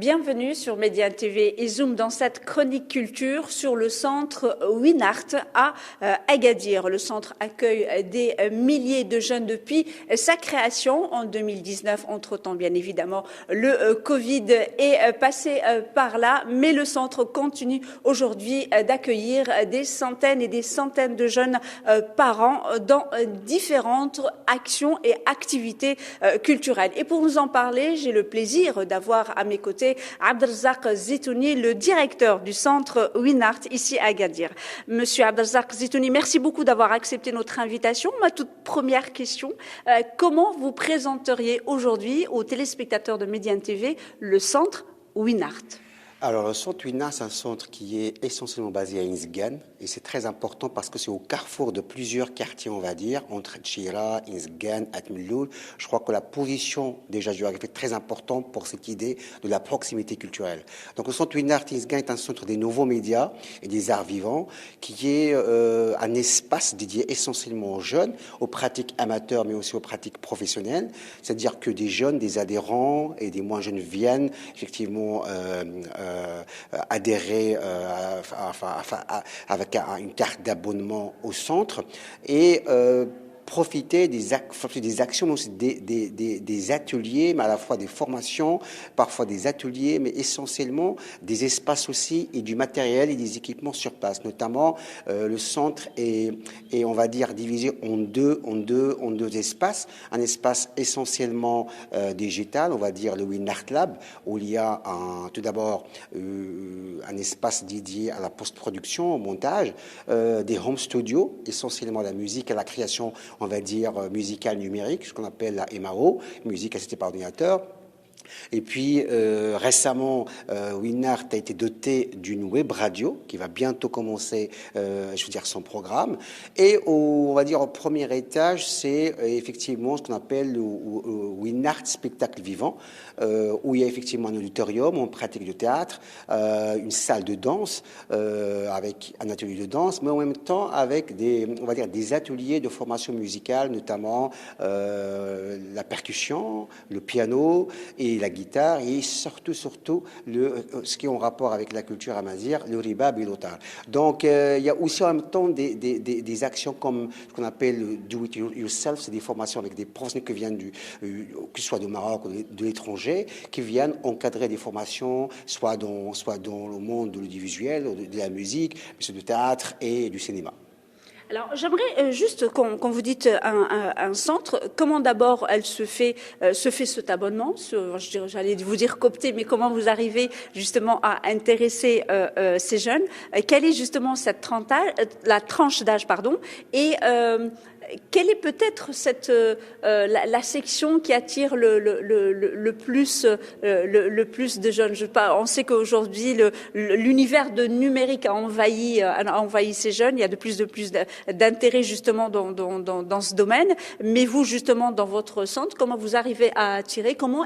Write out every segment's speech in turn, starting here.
Bienvenue sur Média TV et Zoom dans cette chronique culture sur le centre Winart à Agadir. Le centre accueille des milliers de jeunes depuis sa création en 2019. Entre-temps, bien évidemment, le Covid est passé par là, mais le centre continue aujourd'hui d'accueillir des centaines et des centaines de jeunes par an dans différentes actions et activités culturelles. Et pour nous en parler, j'ai le plaisir d'avoir à mes côtés Abdelrazak Zitouni, le directeur du centre Winart ici à Agadir. Monsieur Abdelrazak Zitouni, merci beaucoup d'avoir accepté notre invitation. Ma toute première question, comment vous présenteriez aujourd'hui aux téléspectateurs de Média TV le centre Winart? Alors, le centre Winart, c'est un centre qui est essentiellement basé à Inzgan, et c'est très important parce que c'est au carrefour de plusieurs quartiers, on va dire, entre Tchira, Inzgan, Atmiloul. Je crois que la position déjà géographique est très importante pour cette idée de la proximité culturelle. Donc, le centre Winart Inzgan est un centre des nouveaux médias et des arts vivants, qui est un espace dédié essentiellement aux jeunes, aux pratiques amateurs, mais aussi aux pratiques professionnelles. C'est-à-dire que des jeunes, des adhérents et des moins jeunes viennent effectivement adhérer avec une carte d'abonnement au centre et profiter des actions, mais aussi des ateliers, mais à la fois des formations, parfois des ateliers, mais essentiellement des espaces aussi et du matériel et des équipements sur place. Notamment, le centre est, on va dire, divisé en deux espaces. Un espace essentiellement digital, on va dire le Winart Lab, où il y a tout d'abord un espace dédié à la post-production, au montage, des home studios, essentiellement la musique et la création, on va dire, musicale numérique, ce qu'on appelle la MAO, musique assistée par ordinateur. Et puis récemment, Winart a été doté d'une web radio qui va bientôt commencer, son programme. Et on va dire au premier étage, c'est effectivement ce qu'on appelle le Winart spectacle vivant, où il y a effectivement un auditorium, une pratique de théâtre, une salle de danse avec un atelier de danse, mais en même temps avec des ateliers de formation musicale, notamment la percussion, le piano et la guitare, et surtout ce qui est en rapport avec la culture amazigh, le ribab et l'otar. Donc il y a aussi en même temps des actions comme ce qu'on appelle le do it yourself, c'est des formations avec des professionnels qui viennent que ce soit du Maroc ou de l'étranger, qui viennent encadrer des formations soit dans le monde de l'audiovisuel, de la musique, mais du théâtre et du cinéma. Alors, j'aimerais juste, quand vous dites un centre, comment d'abord elle se fait cet abonnement, j'allais vous dire coopter, mais comment vous arrivez justement à intéresser ces jeunes? Quelle est justement la tranche d'âge, et quelle est peut-être la section qui attire le plus de jeunes? On sait qu'aujourd'hui l'univers de numérique a envahi ces jeunes. Il y a de plus d'intérêt justement dans ce domaine. Mais vous justement dans votre centre, comment vous arrivez à attirer? Comment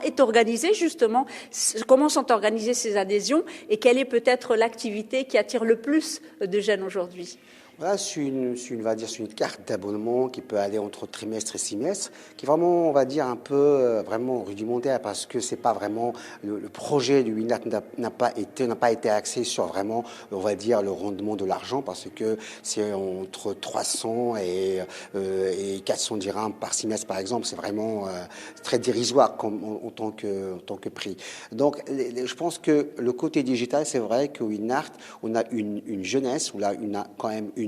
sont organisées ces adhésions et quelle est peut-être l'activité qui attire le plus de jeunes aujourd'hui? Voilà, c'est une carte d'abonnement qui peut aller entre trimestre et semestre, qui est vraiment, on va dire, un peu vraiment rudimentaire parce que c'est pas vraiment le projet du Winart n'a pas été axé sur vraiment, on va dire, le rendement de l'argent parce que c'est entre 300 et 400 dirhams par semestre, par exemple. C'est vraiment très dérisoire en tant que prix. Donc, je pense que le côté digital, c'est vrai que Winart, on a une jeunesse où là, on a quand même une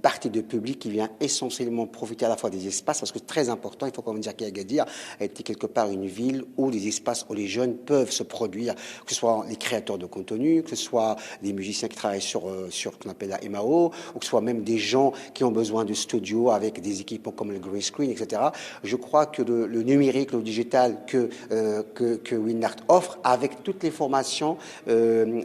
partie de public qui vient essentiellement profiter à la fois des espaces, parce que c'est très important, il faut quand même dire qu'Agadir a été quelque part une ville où des espaces où les jeunes peuvent se produire, que ce soit les créateurs de contenu, que ce soit les musiciens qui travaillent sur ce qu'on appelle la MAO, ou que ce soit même des gens qui ont besoin de studios avec des équipements comme le green screen, etc. Je crois que le numérique, le digital que Winart offre, avec toutes les formations, les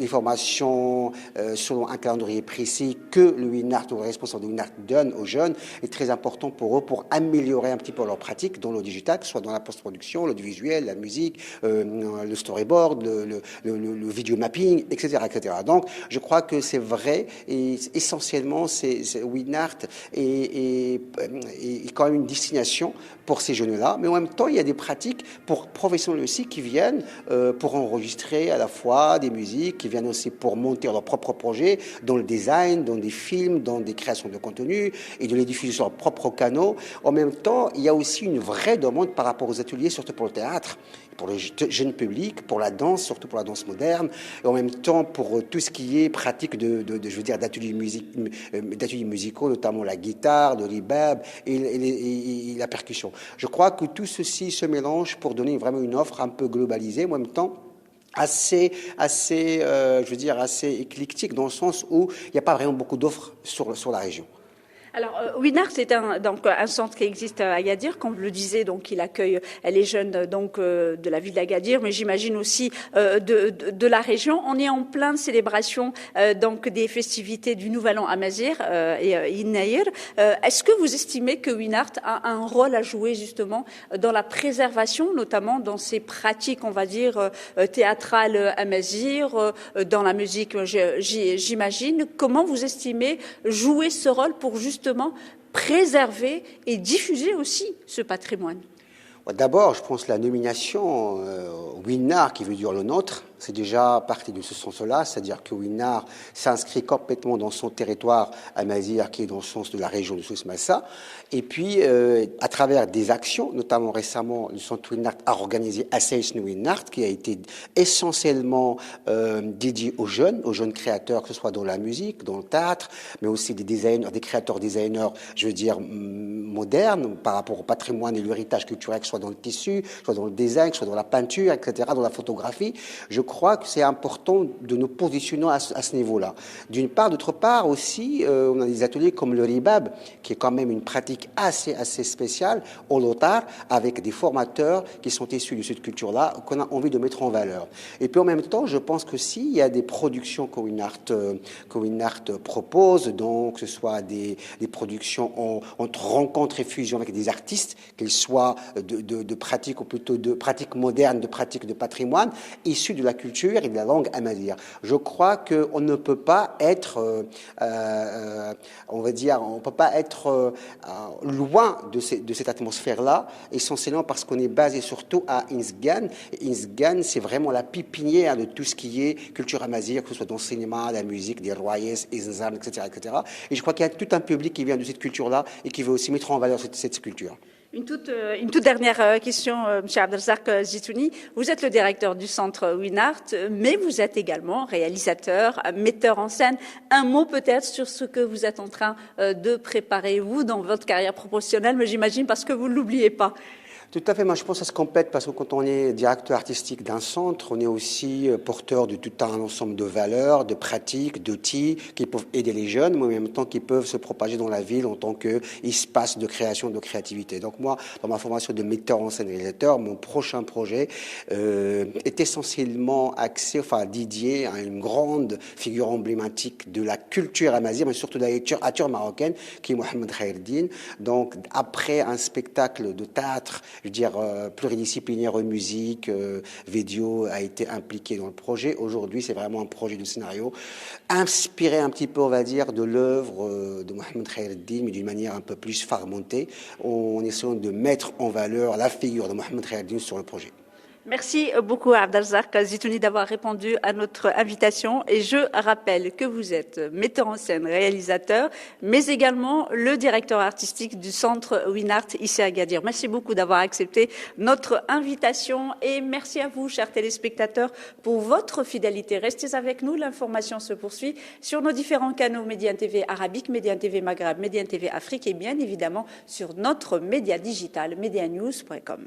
formations selon un calendrier et précis que le WinArt ou le responsable de WinArt donne aux jeunes est très important pour eux, pour améliorer un petit peu leur pratique dans le digital, que ce soit dans la post-production, l'audiovisuel, la musique, le storyboard, le video mapping, etc., etc. Donc, je crois que c'est vrai et essentiellement, WinArt est quand même une destination pour ces jeunes-là, mais en même temps, il y a des pratiques pour professionnels aussi qui viennent pour enregistrer à la fois des musiques, qui viennent aussi pour monter leur propre projet dans le design, dans des films, dans des créations de contenu et de les diffuser sur leurs propres canaux. En même temps, il y a aussi une vraie demande par rapport aux ateliers, surtout pour le théâtre, pour le jeune public, pour la danse, surtout pour la danse moderne, et en même temps pour tout ce qui est pratique d'ateliers musicaux, notamment la guitare, le rebab et la percussion. Je crois que tout ceci se mélange pour donner vraiment une offre un peu globalisée, en même temps assez éclectique, dans le sens où il n'y a pas vraiment beaucoup d'offres sur la région. Alors, WinArt, c'est un centre qui existe à Agadir, comme je le disais, donc il accueille les jeunes de la ville d'Agadir, mais j'imagine aussi de la région. On est en pleine célébration des festivités du Nouvel An Amazigh et Innaïr. Est-ce que vous estimez que WinArt a un rôle à jouer justement dans la préservation, notamment dans ces pratiques, on va dire, théâtrales amazigh, dans la musique, j'imagine. Comment vous estimez jouer ce rôle pour justement préserver et diffuser aussi ce patrimoine? D'abord, je pense que la nomination WinArt, qui veut dire le nôtre, c'est déjà parti de ce sens-là, c'est-à-dire que WinArt s'inscrit complètement dans son territoire amazigh, qui est dans le sens de la région de Souss-Massa. Et puis, à travers des actions, notamment récemment, le centre WinArt a organisé Assaïsn WinArt, qui a été essentiellement dédié aux jeunes créateurs, que ce soit dans la musique, dans le théâtre, mais aussi des créateurs designers, je veux dire, modernes, par rapport au patrimoine et l'héritage culturel, que ce soit dans le tissu, que ce soit dans le design, que ce soit dans la peinture, etc., dans la photographie. Je crois que c'est important de nous positionner à ce niveau-là. D'une part, d'autre part aussi, on a des ateliers comme le ribab, qui est quand même une pratique assez spéciale, au Lotar, avec des formateurs qui sont issus de cette culture-là, qu'on a envie de mettre en valeur. Et puis en même temps, je pense que s'il y a des productions que WinArt propose, donc que ce soit des productions entre rencontres et fusions avec des artistes, qu'ils soient de pratiques, ou plutôt de pratiques modernes, de pratiques de patrimoine, issus de la culture et de la langue amazigh. Je crois qu'on ne peut pas être, on peut pas être loin de cette atmosphère-là, essentiellement parce qu'on est basé surtout à Insgan. Et Insgan, c'est vraiment la pépinière de tout ce qui est culture amazigh, que ce soit dans le cinéma, la musique, des royes, Iznzan, etc., etc. Et je crois qu'il y a tout un public qui vient de cette culture-là et qui veut aussi mettre en valeur cette culture. Une toute dernière question, M. Abdelrazak Zitouni. Vous êtes le directeur du centre WinArt, mais vous êtes également réalisateur, metteur en scène. Un mot peut-être sur ce que vous êtes en train de préparer, vous, dans votre carrière professionnelle, mais j'imagine parce que vous ne l'oubliez pas. Tout à fait, moi je pense que ça se complète parce que quand on est directeur artistique d'un centre, on est aussi porteur de tout un ensemble de valeurs, de pratiques, d'outils qui peuvent aider les jeunes, mais en même temps qui peuvent se propager dans la ville en tant qu'espace de création, de créativité. Donc moi, dans ma formation de metteur en scène réalisateur, mon prochain projet est essentiellement dédié à une grande figure emblématique de la culture amazigh, mais surtout de la littérature marocaine, qui est Mohamed Khayreddine. Donc après un spectacle de théâtre, je veux dire, pluridisciplinaire, musique, vidéo a été impliqué dans le projet. Aujourd'hui, c'est vraiment un projet de scénario inspiré un petit peu, on va dire, de l'œuvre de Mohamed Khayreddine, mais d'une manière un peu plus farmentée, en essayant de mettre en valeur la figure de Mohamed Khayreddine sur le projet. Merci beaucoup à Abdelrazak Zitouni d'avoir répondu à notre invitation et je rappelle que vous êtes metteur en scène, réalisateur, mais également le directeur artistique du centre WinArt ici à Agadir. Merci beaucoup d'avoir accepté notre invitation et merci à vous, chers téléspectateurs, pour votre fidélité. Restez avec nous, l'information se poursuit sur nos différents canaux Médiane TV Arabique, Médiane TV Maghreb, Médiane TV Afrique et bien évidemment sur notre média digital medianews.com.